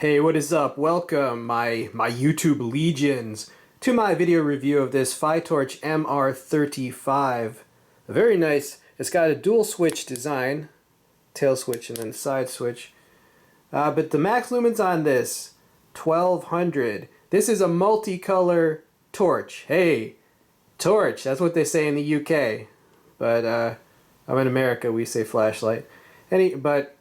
Hey, what is up? Welcome, my YouTube legions, to my video review of this FiTorch MR35. Very nice. It's got a dual switch design, tail switch and then side switch. But the max lumens on this, 1200. This is a multicolor torch. Hey, torch, that's what they say in the UK. But I'm in America, we say flashlight. But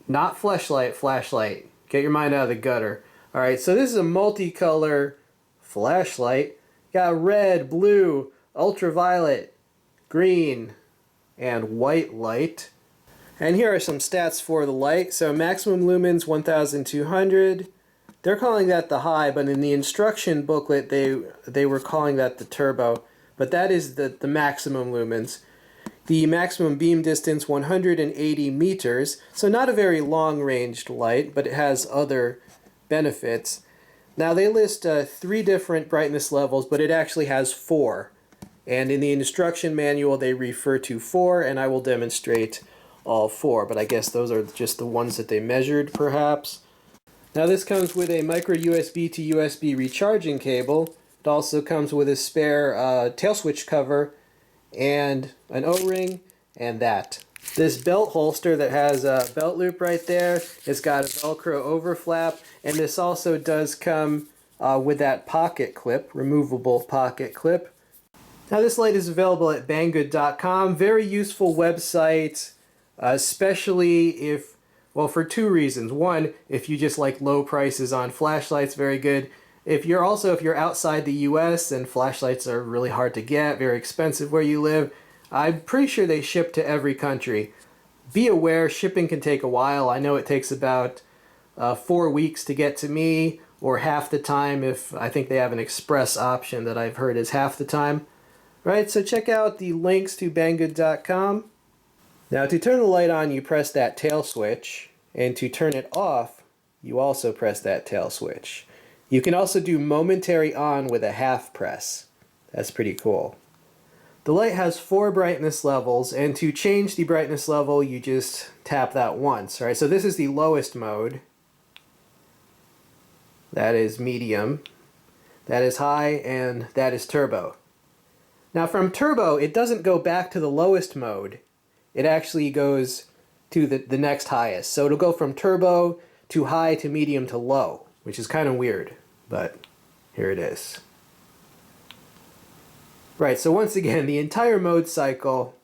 not fleshlight, flashlight. Get your mind out of the gutter. Alright, so this is a multicolor flashlight. Got red, blue, ultraviolet, green, and white light. And here are some stats for the light. So maximum lumens 1200. They're calling that the high, but in the instruction booklet they were calling that the turbo. But that is the maximum lumens. The maximum beam distance 180 meters, so not a very long-ranged light, but it has other benefits. Now they list 3 different brightness levels, but it actually has 4. And in the instruction manual they refer to 4, and I will demonstrate all 4, but I guess those are just the ones that they measured, perhaps. Now this comes with a micro USB to USB recharging cable. It also comes with a spare tail switch cover, and an O-ring, and that. This belt holster that has a belt loop right there, it's got a Velcro overflap, and this also does come with that pocket clip, removable pocket clip. Now this light is available at banggood.com. Very useful website, especially if, well, for 2 reasons. One, if you just like low prices on flashlights, very good. If you're outside the US and flashlights are really hard to get, very expensive where you live, I'm pretty sure they ship to every country. Be aware, shipping can take a while. I know it takes about 4 weeks to get to me, or half the time if I think they have an express option that I've heard is half the time. Right, so check out the links to banggood.com. Now to turn the light on, you press that tail switch, and to turn it off, you also press that tail switch. You can also do momentary on with a half press. That's pretty cool. The light has 4 brightness levels, and to change the brightness level you just tap that once. Right? So this is the lowest mode. That is medium. That is high, and that is turbo. Now from turbo it doesn't go back to the lowest mode. It actually goes to the next highest. So it'll go from turbo to high to medium to low, which is kind of weird, but here it is. Right, so once again, the entire mode cycle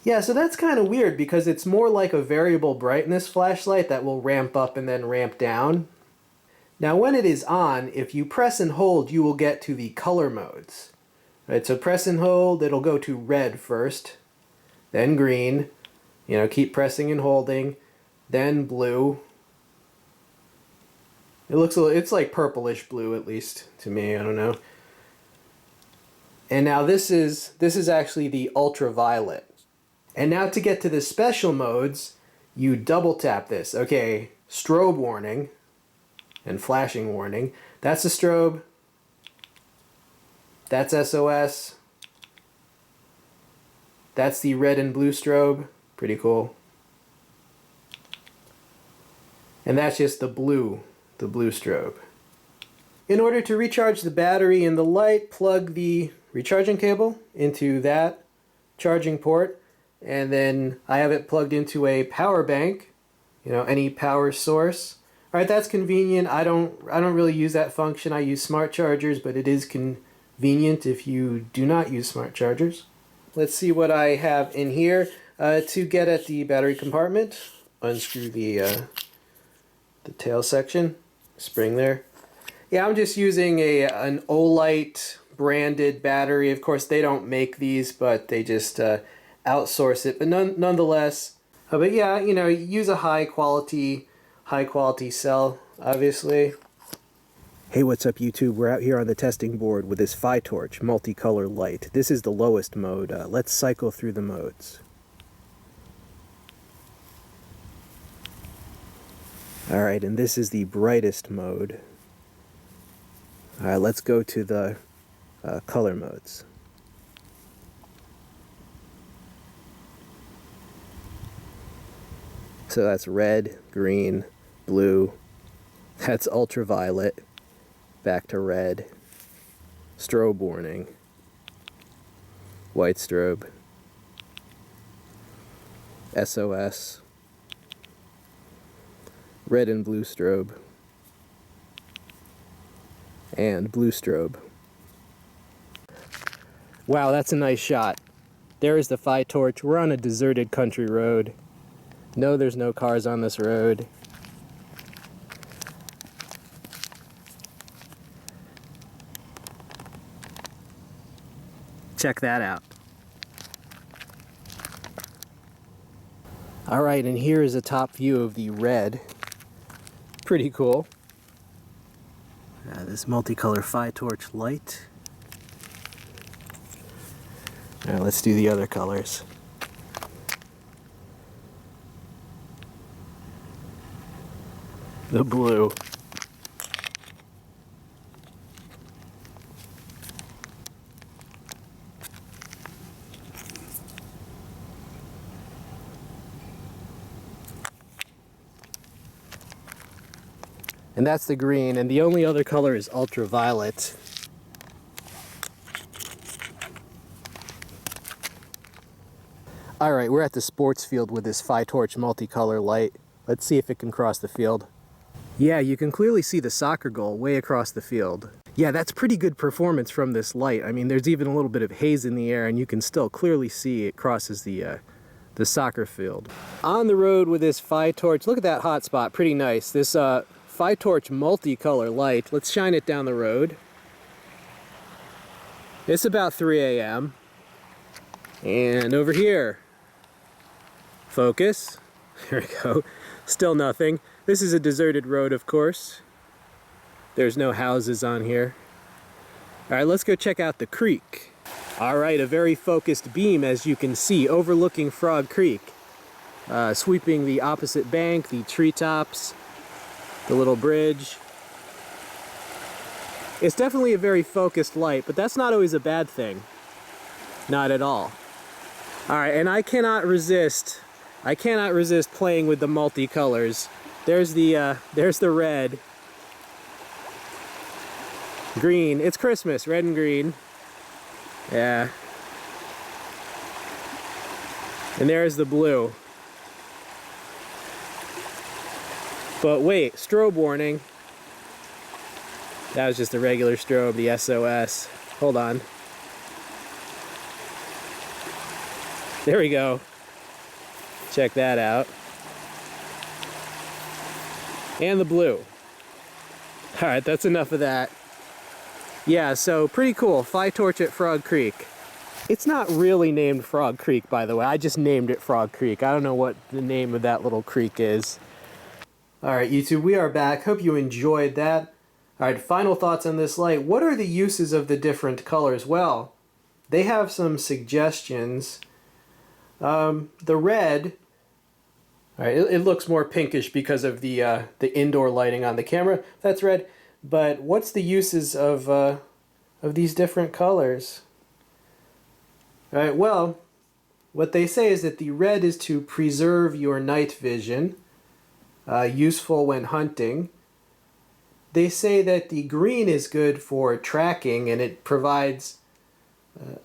yeah, so that's kind of weird because it's more like a variable brightness flashlight that will ramp up and then ramp down. Now when it is on, if you press and hold, you will get to the color modes. Right, so press and hold, it'll go to red first, then green, you know, keep pressing and holding, then blue. It's like purplish blue, at least to me, I don't know. And now this is actually the ultraviolet. And now to get to the special modes, you double tap this. Okay, strobe warning and flashing warning. That's a strobe. That's SOS. That's the red and blue strobe. Pretty cool. And that's just the blue strobe. In order to recharge the battery in the light, plug the recharging cable into that charging port, and then I have it plugged into a power bank, you know, any power source. All right, that's convenient. I don't really use that function. I use smart chargers, but it is convenient if you do not use smart chargers. Let's see what I have in here. To get at the battery compartment, unscrew the tail section, spring there. Yeah, I'm just using an Olight branded battery. Of course, they don't make these, but they just outsource it. But nonetheless, but yeah, you know, use a high quality cell, obviously. Hey, what's up YouTube? We're out here on the testing board with this FiTorch multicolor light. This is the lowest mode. Let's cycle through the modes. Alright, and this is the brightest mode. Alright, let's go to the color modes. So that's red, green, blue. That's ultraviolet. Back to red. Strobe warning. White strobe. SOS. Red and blue strobe. And blue strobe. Wow, that's a nice shot. There is the FiTorch. We're on a deserted country road. No, there's no cars on this road. Check that out. Alright, and here is a top view of the red. Pretty cool. This multicolor FiTorch light. Now let's do the other colors. The blue. And that's the green, and the only other color is ultraviolet. Alright, we're at the sports field with this FiTorch multicolor light. Let's see if it can cross the field. Yeah, you can clearly see the soccer goal way across the field. Yeah, that's pretty good performance from this light. I mean, there's even a little bit of haze in the air, and you can still clearly see it crosses the soccer field. On the road with this FiTorch, look at that hot spot, pretty nice. This FiTorch multicolor light, let's shine it down the road. It's about 3 a.m. And over here, focus, there we go, still nothing. This is a deserted road, of course. There's no houses on here. All right, let's go check out the creek. All right, a very focused beam, as you can see, overlooking Frog Creek. Sweeping the opposite bank, the treetops, the little bridge. It's definitely a very focused light, but that's not always a bad thing. Not at all. All right, and I cannot resist playing with the multicolors. There's the red. Green. It's Christmas, red and green. Yeah. And there's the blue. But wait, strobe warning. That was just a regular strobe, the SOS. Hold on. There we go. Check that out. And the blue. Alright, that's enough of that. Yeah, so pretty cool. FiTorch at Frog Creek. It's not really named Frog Creek, by the way. I just named it Frog Creek. I don't know what the name of that little creek is. Alright, YouTube, we are back. Hope you enjoyed that. Alright, final thoughts on this light. What are the uses of the different colors? Well, they have some suggestions. The red, alright, it looks more pinkish because of the indoor lighting on the camera. That's red. But what's the uses of these different colors? Alright, well, what they say is that the red is to preserve your night vision, useful when hunting. They say that the green is good for tracking, and it provides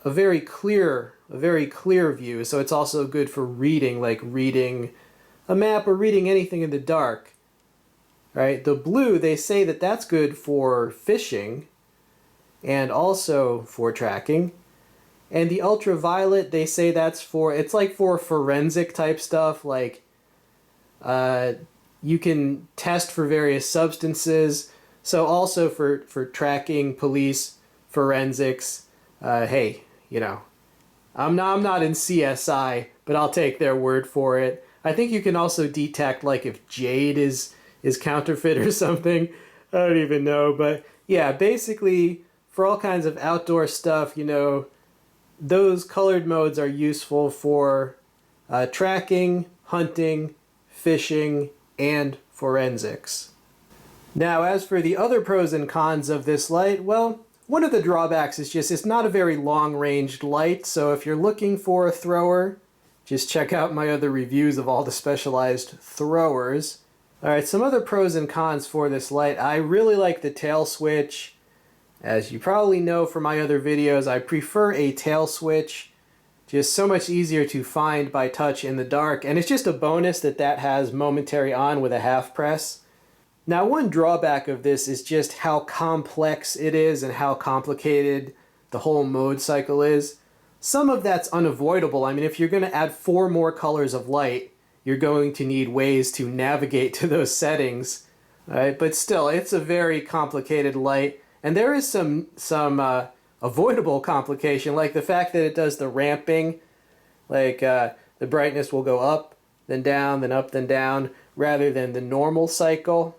a very clear view. So it's also good for reading, like reading a map or reading anything in the dark. Right? The blue, they say that that's good for fishing and also for tracking. And the ultraviolet, they say that's for, it's like for forensic type stuff, like you can test for various substances. So also for tracking, police, forensics. Hey, you know, I'm not in CSI, but I'll take their word for it. I think you can also detect, like, if jade is counterfeit or something. I don't even know, but yeah, basically for all kinds of outdoor stuff, you know, those colored modes are useful for tracking, hunting, fishing, and forensics. Now, as for the other pros and cons of this light, well, one of the drawbacks is just it's not a very long-ranged light, so if you're looking for a thrower, just check out my other reviews of all the specialized throwers. Alright, some other pros and cons for this light. I really like the tail switch. As you probably know from my other videos, I prefer a tail switch. Just so much easier to find by touch in the dark, and it's just a bonus that that has momentary on with a half press. Now, one drawback of this is just how complex it is and how complicated the whole mode cycle is. Some of that's unavoidable. I mean, if you're going to add 4 more colors of light, you're going to need ways to navigate to those settings. Right? But still, it's a very complicated light, and there is some avoidable complication, like the fact that it does the ramping, like the brightness will go up, then down, then up, then down, rather than the normal cycle.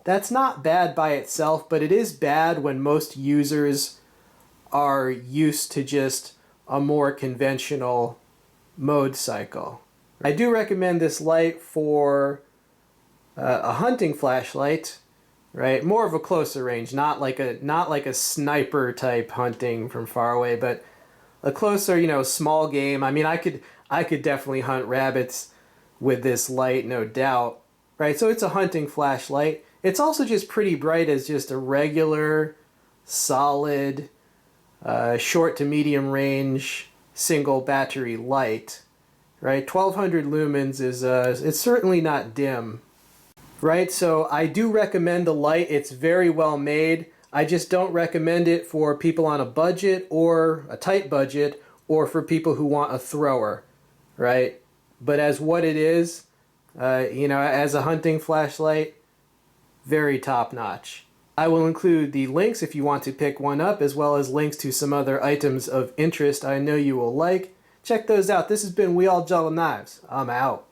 That's not bad by itself, but it is bad when most users are used to just a more conventional mode cycle. I do recommend this light for a hunting flashlight, right? More of a closer range, not like a sniper type hunting from far away, but a closer, small game. I mean, I could definitely hunt rabbits with this light, no doubt, right? So it's a hunting flashlight. It's also just pretty bright as just a regular, solid, short to medium range single battery light, right? 1200 lumens is it's certainly not dim. Right, so I do recommend the light. It's very well made. I just don't recommend it for people on a budget or a tight budget, or for people who want a thrower, right? But as what it is, as a hunting flashlight, very top notch. I will include the links if you want to pick one up, as well as links to some other items of interest I know you will like. Check those out. This has been We All Juggle Knives. I'm out.